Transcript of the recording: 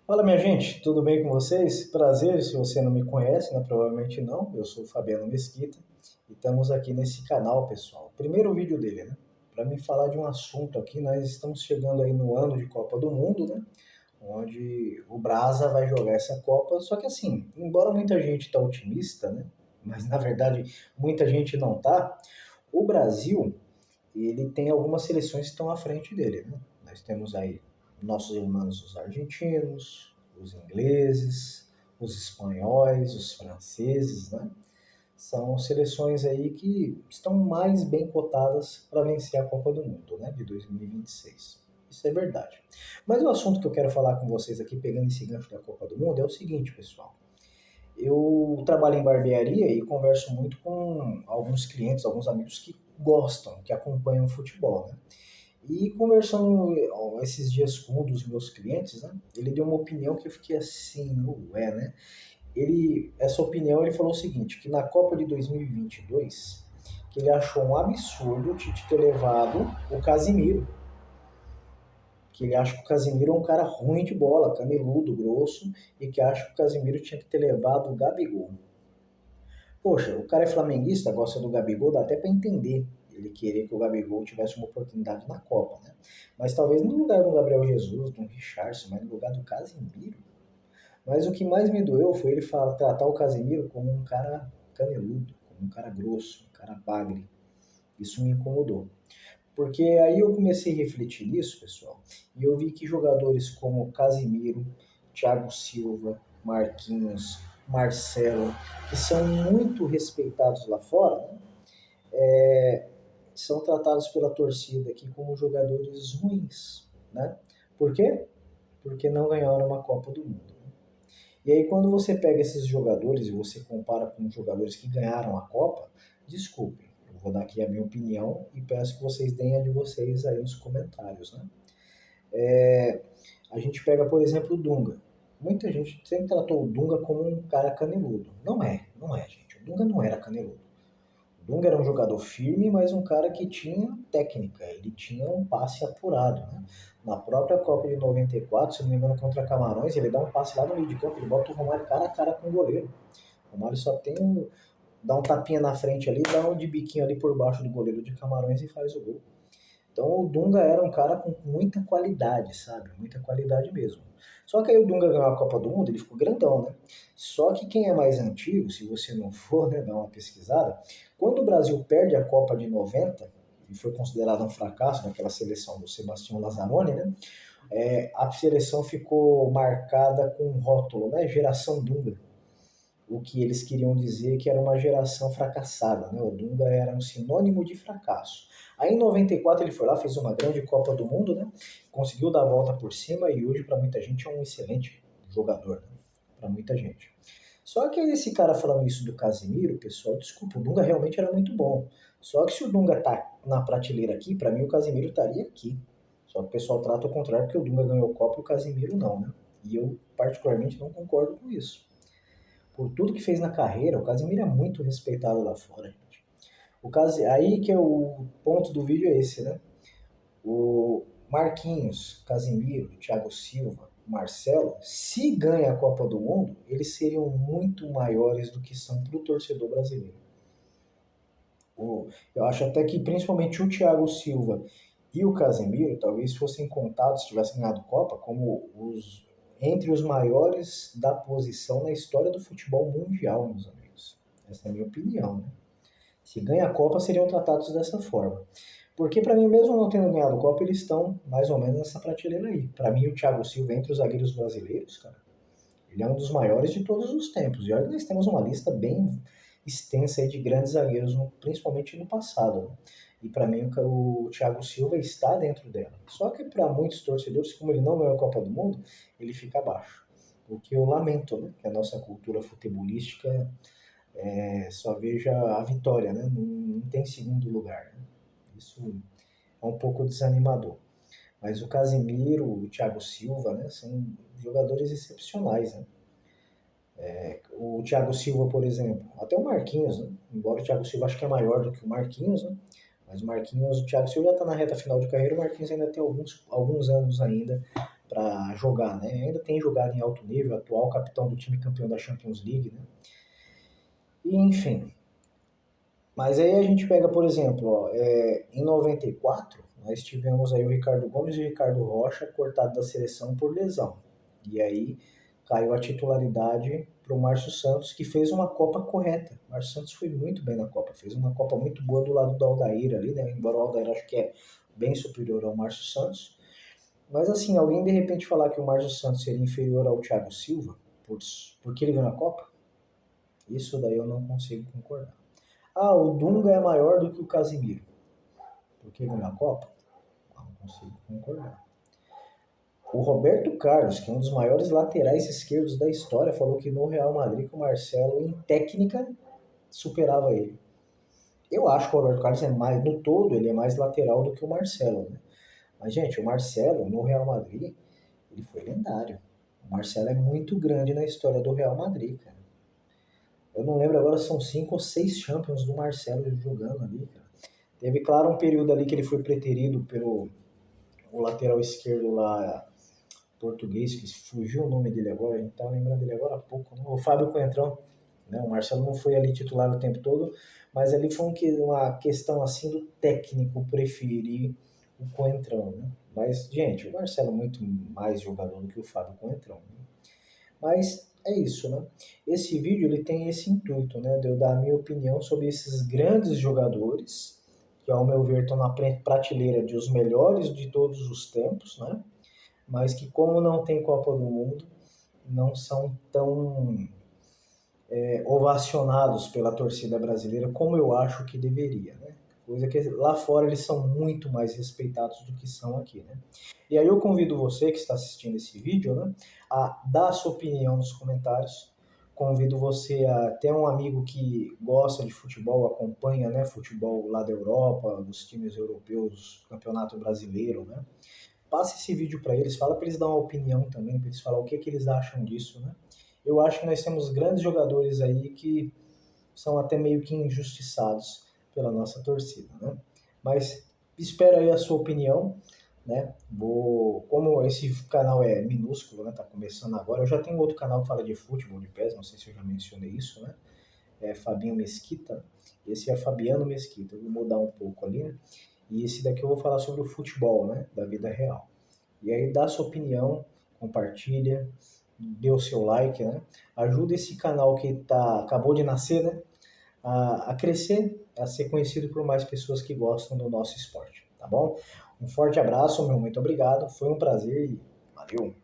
Fala, minha gente, tudo bem com vocês? Prazer, se você não me conhece, né? Provavelmente não. Eu sou o Fabiano Mesquita e estamos aqui nesse canal, pessoal. Primeiro vídeo dele, né? Para me falar de um assunto aqui, nós estamos chegando aí no ano de Copa do Mundo, né? Onde o Brasa vai jogar essa Copa. Só que assim, embora muita gente tá otimista, né? Mas na verdade muita gente não tá. O Brasil, ele tem algumas seleções que estão à frente dele, né? Nós temos aí nossos irmãos os argentinos, os ingleses, os espanhóis, os franceses, né? São seleções aí que estão mais bem cotadas para vencer a Copa do Mundo, né, de 2026. Isso é verdade. Mas o assunto que eu quero falar com vocês aqui, pegando esse gancho da Copa do Mundo, é o seguinte, pessoal. Eu trabalho em barbearia e converso muito com alguns clientes, alguns amigos que gostam, que acompanham o futebol, né? E conversando esses dias com um dos meus clientes, né? Ele deu uma opinião que eu fiquei assim, ué, né? Essa opinião, ele falou o seguinte, que na Copa de 2022, que ele achou um absurdo o Tite ter levado o Casimiro, que ele acha que o Casimiro é um cara ruim de bola, caneludo, grosso, e que acha que o Casimiro tinha que ter levado o Gabigol. Poxa, o cara é flamenguista, gosta do Gabigol, dá até para entender ele querer que o Gabigol tivesse uma oportunidade na Copa, né? Mas talvez no lugar do Gabriel Jesus, do Richarlison, mas no lugar do Casimiro. Mas o que mais me doeu foi ele tratar o Casimiro como um cara caneludo, como um cara grosso, um cara bagre. Isso me incomodou. Porque aí eu comecei a refletir nisso, pessoal, e eu vi que jogadores como Casimiro, Thiago Silva, Marquinhos, Marcelo, que são muito respeitados lá fora, né, são tratados pela torcida aqui como jogadores ruins, né? Por quê? Porque não ganharam uma Copa do Mundo. E aí quando você pega esses jogadores e você compara com jogadores que ganharam a Copa, desculpe, eu vou dar aqui a minha opinião e peço que vocês deem a de vocês aí nos comentários, né? A gente pega, por exemplo, o Dunga. Muita gente sempre tratou o Dunga como um cara caneludo. Não é, gente. O Dunga não era caneludo. O Dunga era um jogador firme, mas um cara que tinha técnica, ele tinha um passe apurado, né? Na própria Copa de 94, se não me engano, contra Camarões, ele dá um passe lá no meio de campo, ele bota o Romário cara a cara com o goleiro. O Romário só tem dá um tapinha na frente ali, dá um de biquinho ali por baixo do goleiro de Camarões e faz o gol. Então o Dunga era um cara com muita qualidade, sabe? Muita qualidade mesmo. Só que aí o Dunga ganhou a Copa do Mundo, ele ficou grandão, né? Só que quem é mais antigo, se você não for, né, dar uma pesquisada, quando o Brasil perde a Copa de 90, e foi considerado um fracasso naquela seleção do Sebastião Lazzaroni, né? A seleção ficou marcada com um rótulo, né? Geração Dunga. O que eles queriam dizer que era uma geração fracassada, né? O Dunga era um sinônimo de fracasso. Aí em 94 ele foi lá, fez uma grande Copa do Mundo, né? Conseguiu dar a volta por cima e hoje para muita gente é um excelente jogador, né? Para muita gente. Só que esse cara falando isso do Casemiro, pessoal, desculpa, o Dunga realmente era muito bom. Só que se o Dunga tá na prateleira aqui, para mim o Casemiro estaria aqui. Só que o pessoal trata o contrário, porque o Dunga ganhou a Copa e o Casemiro não, né? E eu particularmente não concordo com isso. Por tudo que fez na carreira, o Casemiro é muito respeitado lá fora, gente. Aí que é o ponto do vídeo é esse, né? O Marquinhos, Casemiro, Thiago Silva, Marcelo, se ganha a Copa do Mundo, eles seriam muito maiores do que são para o torcedor brasileiro. Eu acho até que principalmente o Thiago Silva e o Casemiro talvez fossem contados, se tivessem ganhado Copa, como entre os maiores da posição na história do futebol mundial, meus amigos. Essa é a minha opinião, né? Se ganha a Copa, seriam tratados dessa forma. Porque para mim, mesmo não tendo ganhado a Copa, eles estão mais ou menos nessa prateleira aí. Para mim, o Thiago Silva, entre os zagueiros brasileiros, cara, ele é um dos maiores de todos os tempos. E olha que nós temos uma lista bem extensa aí de grandes zagueiros, principalmente no passado, né? E para mim o Thiago Silva está dentro dela. Só que para muitos torcedores, como ele não ganhou a Copa do Mundo, ele fica abaixo. O que eu lamento, né? Que a nossa cultura futebolística só veja a vitória, né? Não tem segundo lugar. Né? Isso é um pouco desanimador. Mas o Casemiro, o Thiago Silva, né? São jogadores excepcionais, né? O Thiago Silva, por exemplo, até o Marquinhos, né? Embora o Thiago Silva acho que é maior do que o Marquinhos, né? Mas o Thiago Silva já está na reta final de carreira, o Marquinhos ainda tem alguns anos ainda para jogar, né? Ainda tem jogado em alto nível, atual capitão do time campeão da Champions League, né? E, enfim. Mas aí a gente pega, por exemplo, ó, em 94, nós tivemos aí o Ricardo Gomes e o Ricardo Rocha cortados da seleção por lesão. E aí caiu a titularidade para o Márcio Santos, que fez uma Copa correta. O Márcio Santos foi muito bem na Copa, fez uma Copa muito boa do lado do Aldair ali, né? Embora o Aldair acho que é bem superior ao Márcio Santos. Mas assim, alguém de repente falar que o Márcio Santos seria inferior ao Thiago Silva, porque ele ganhou a Copa, isso daí eu não consigo concordar. Ah, o Dunga é maior do que o Casimiro, porque ganhou a Copa? Não consigo concordar. O Roberto Carlos, que é um dos maiores laterais esquerdos da história, falou que no Real Madrid que o Marcelo, em técnica, superava ele. Eu acho que o Roberto Carlos é mais, no todo, ele é mais lateral do que o Marcelo, né? Mas, gente, o Marcelo, no Real Madrid, ele foi lendário. O Marcelo é muito grande na história do Real Madrid, cara. Eu não lembro agora, são 5 ou 6 Champions do Marcelo jogando ali, cara. Teve, claro, um período ali que ele foi preterido pelo o lateral esquerdo lá, português, que fugiu o nome dele agora, a gente tá lembrando dele agora há pouco, né? O Fábio Coentrão, né? O Marcelo não foi ali titular o tempo todo, mas ali foi uma questão assim do técnico preferir o Coentrão, né? Mas, gente, o Marcelo é muito mais jogador do que o Fábio Coentrão, né? Mas é isso, né? Esse vídeo ele tem esse intuito, né? De eu dar a minha opinião sobre esses grandes jogadores, que ao meu ver estão na prateleira de os melhores de todos os tempos, né? Mas que como não tem Copa do Mundo, não são tão ovacionados pela torcida brasileira como eu acho que deveria, né? Coisa que lá fora eles são muito mais respeitados do que são aqui, né? E aí eu convido você que está assistindo esse vídeo, né, a dar a sua opinião nos comentários. Convido você a ter um amigo que gosta de futebol, acompanha, né, futebol lá da Europa, dos times europeus, campeonato brasileiro, né? Passe esse vídeo para eles, fala para eles dar uma opinião também, para eles falar o que, que eles acham disso, né? Eu acho que nós temos grandes jogadores aí que são até meio que injustiçados pela nossa torcida, né? Mas espero aí a sua opinião, né? Como esse canal é minúsculo, né? Tá começando agora. Eu já tenho outro canal que fala de futebol, de pés, não sei se eu já mencionei isso, né? É Fabinho Mesquita. Esse é Fabiano Mesquita. Eu vou mudar um pouco ali, né? E esse daqui eu vou falar sobre o futebol, né? Da vida real. E aí dá sua opinião, compartilha, dê o seu like, né? Ajuda esse canal que acabou de nascer, né? A crescer, a ser conhecido por mais pessoas que gostam do nosso esporte, tá bom? Um forte abraço, meu muito obrigado, foi um prazer e valeu!